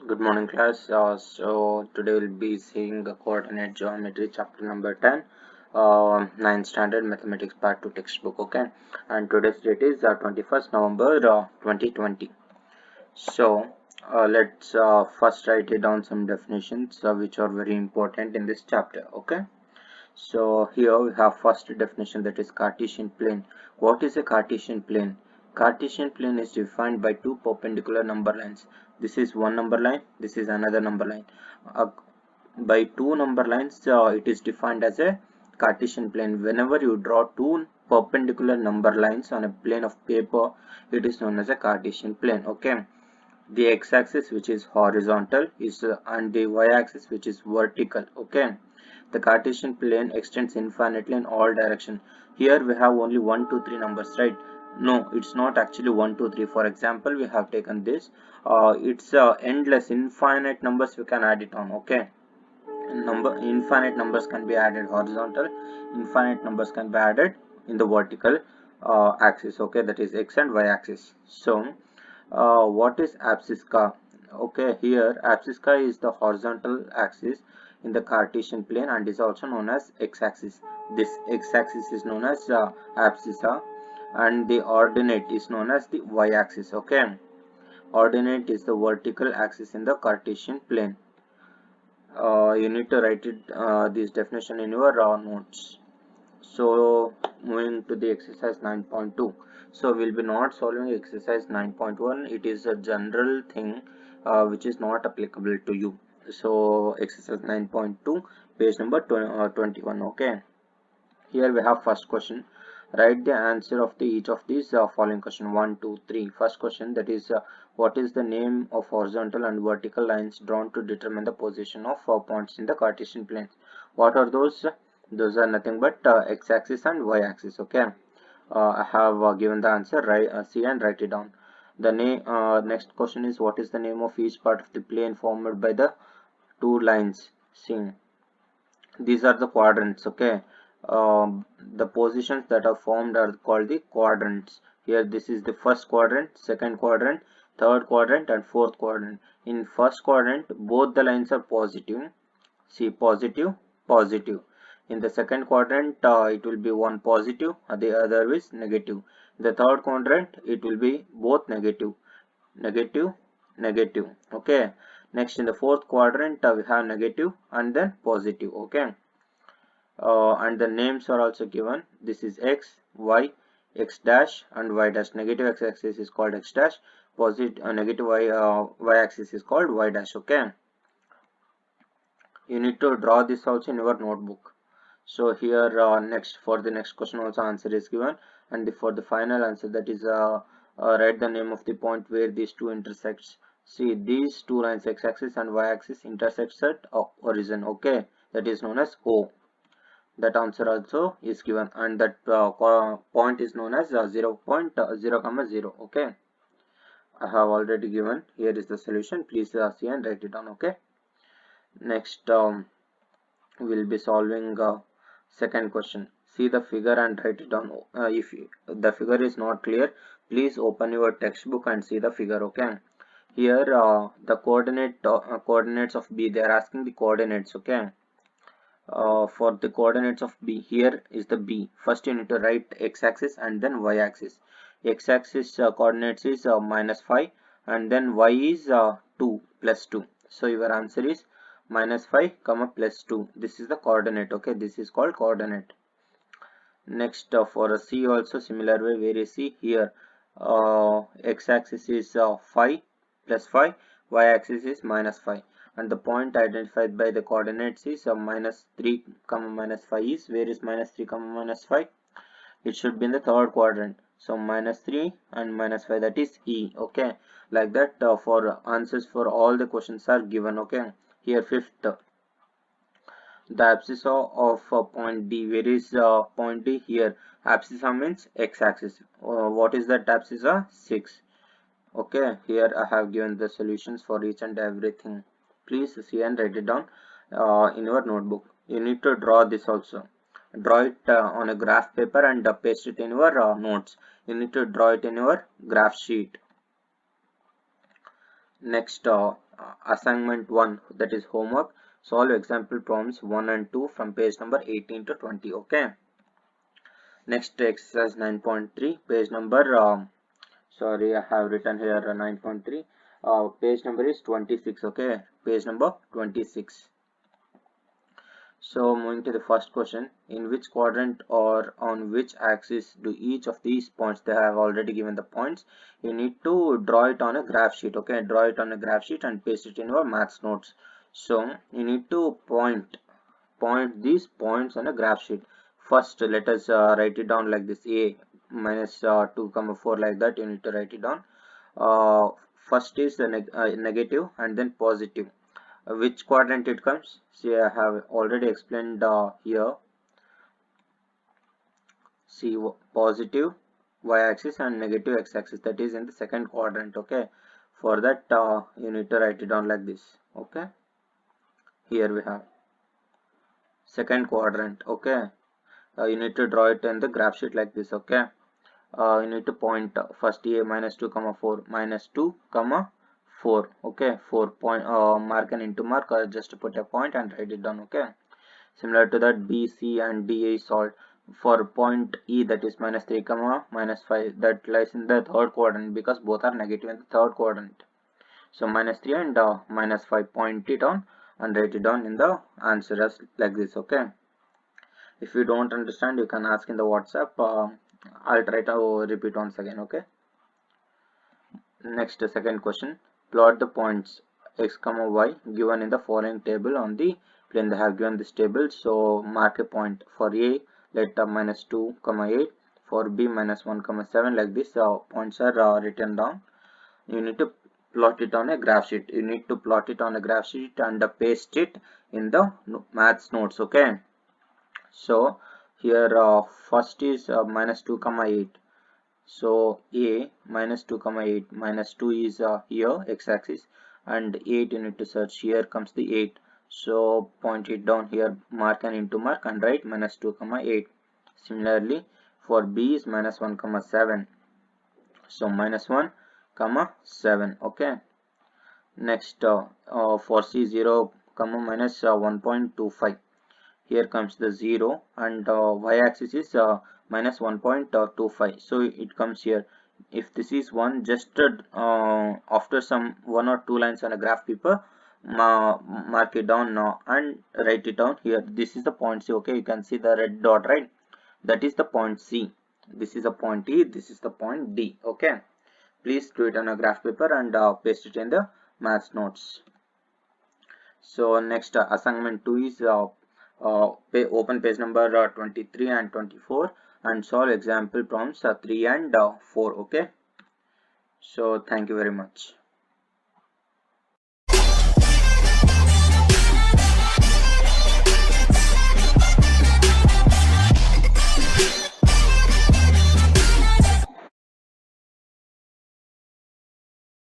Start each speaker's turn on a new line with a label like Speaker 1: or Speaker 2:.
Speaker 1: Good morning, class. So today we'll be seeing the coordinate geometry chapter number 10, 9th standard mathematics part 2 textbook. Okay, and today's date is 21st November 2020. So let's first write it down some definitions which are very important in this chapter. Okay, so here we have first definition, that is Cartesian plane. What is a Cartesian plane? Cartesian plane is defined by two perpendicular number lines. This is one number line, this is another number line. By two number lines, it is defined as a Cartesian plane. Whenever you draw two perpendicular number lines on a plane of paper, it is known as a Cartesian plane. Okay, the x-axis, which is horizontal, is and the y-axis, which is vertical. Okay, the Cartesian plane extends infinitely in all directions. Here we have only 1 2 3 numbers, right? No, it's not actually 1 2 3. For example, we have taken this, it's endless, infinite numbers we can add it on. Okay, infinite numbers can be added horizontal, infinite numbers can be added in the vertical axis. Okay, that is x and y axis. So what is abscissa? Okay, here abscissa is the horizontal axis in the Cartesian plane and is also known as x-axis. This x-axis is known as abscissa, and the ordinate is known as the y-axis. Okay, ordinate is the vertical axis in the Cartesian plane. You need to write it this definition in your notes. So moving to the exercise 9.2. So we'll be not solving exercise 9.1. It is a general thing which is not applicable to you. So exercise 9.2, page number 21. Okay, here we have first question. Write the answer of each of these following question: 1 2 3. First question, that is what is the name of horizontal and vertical lines drawn to determine the position of points in the Cartesian plane? What are those? Those are nothing but x-axis and y-axis. Okay, I have given the answer. See and write it down. The name. Next question is, what is the name of each part of the plane formed by the two lines? See, these are the quadrants. Okay, the positions that are formed are called the quadrants. Here this is the first quadrant, second quadrant, third quadrant and fourth quadrant. In first quadrant both the lines are positive. See, positive, positive. In the second quadrant it will be one positive, the other is negative. In the third quadrant it will be both negative, negative, negative. Okay, next in the fourth quadrant we have negative and then positive. Okay, and the names are also given. This is x, y, x dash and y dash. Negative x-axis is called x dash, positive negative y-axis is called y dash. Okay, you need to draw this also in your notebook. So here next, for the next question also answer is given, and for the final answer, that is write the name of the point where these two intersects. See, these two lines, x-axis and y-axis, intersects at origin. Okay, that is known as O. That answer also is given, and that point is known as 0.0, okay, I have already given. Here is the solution. Please see and write it down. Okay, next we'll be solving second question. See the figure and write it down. If the figure is not clear, please open your textbook and see the figure. Okay, here the coordinates of B, they are asking the coordinates. Okay, for the coordinates of B, here is the B. First you need to write x-axis and then y-axis. X-axis coordinates is -5 and then y is 2 plus 2. So your answer is -5 comma plus 2. This is the coordinate. Okay, this is called coordinate. Next for a C also similar way, where you see here x-axis is 5 plus 5, y-axis is -5, and the point identified by the coordinates is -3 comma -5 is, where is -3 comma -5? It should be in the third quadrant. So -3 and -5, that is E. Okay, like that for answers for all the questions are given. Okay, here fifth, the abscissa of point D. Where is point D? Here abscissa means x-axis. What is that abscissa? 6. Okay, here I have given the solutions for each and everything. Please see and write it down in your notebook. You need to draw this also. Draw it on a graph paper and paste it in your notes. You need to draw it in your graph sheet. Next assignment 1, that is homework. Solve example problems 1 and 2 from page number 18 to 20. Okay. Next exercise 9.3, page number sorry, I have written here 9.3. Page number is 26. Okay, page number 26. So moving to the first question, in which quadrant or on which axis do each of these points, they have already given the points, you need to draw it on a graph sheet. Okay, draw it on a graph sheet and paste it in your maths notes. So you need to point these points on a graph sheet. First let us write it down like this: a minus 2 comma 4, like that you need to write it down. uh, First is the negative and then positive. Which quadrant it comes? See, I have already explained here. See, positive y-axis and negative x-axis, that is in the second quadrant. Okay, for that you need to write it down like this. Okay, here we have second quadrant. Okay, you need to draw it in the graph sheet like this. Okay, you need to point first a minus 2 comma 4 minus 2 comma 4. Okay, 4 point, mark and into mark, just put a point and write it down. Okay, similar to that b, c and d is solved. For point e, that is minus 3 comma minus 5, that lies in the third quadrant because both are negative in the third quadrant. So minus 3 and minus 5, point it on and write it down in the answer as like this. Okay, if you don't understand you can ask in the WhatsApp. I'll try to repeat once again. Okay. Next, second question. Plot the points x comma y given in the following table on the plane. They have given this table, so mark a point. For a, let minus 2 comma 8. For b, minus 1 comma 7. Like this, points are written down. You need to plot it on a graph sheet. You need to plot it on a graph sheet and paste it in the maths notes. Okay. So here first is minus 2 comma 8. So a minus 2 comma 8, minus 2 is here x-axis, and 8 you need to search. Here comes the 8, so point it down here, mark and into mark and write minus 2 comma 8. Similarly for b is minus 1 comma 7, so minus 1 comma 7. Okay. Next for c, 0 comma minus 1.25. Here comes the 0 and y-axis is minus 1.25, so it comes here. If this is 1, just after some 1 or 2 lines on a graph paper, mark it down now and write it down here. This is the point C. Okay, you can see the red dot, right? That is the point C. This is the point E, this is the point D. Okay, please do it on a graph paper and paste it in the maths notes. So next assignment 2 is open page number 23 and 24 and solve example problems 3 and 4. Okay, so thank you very much.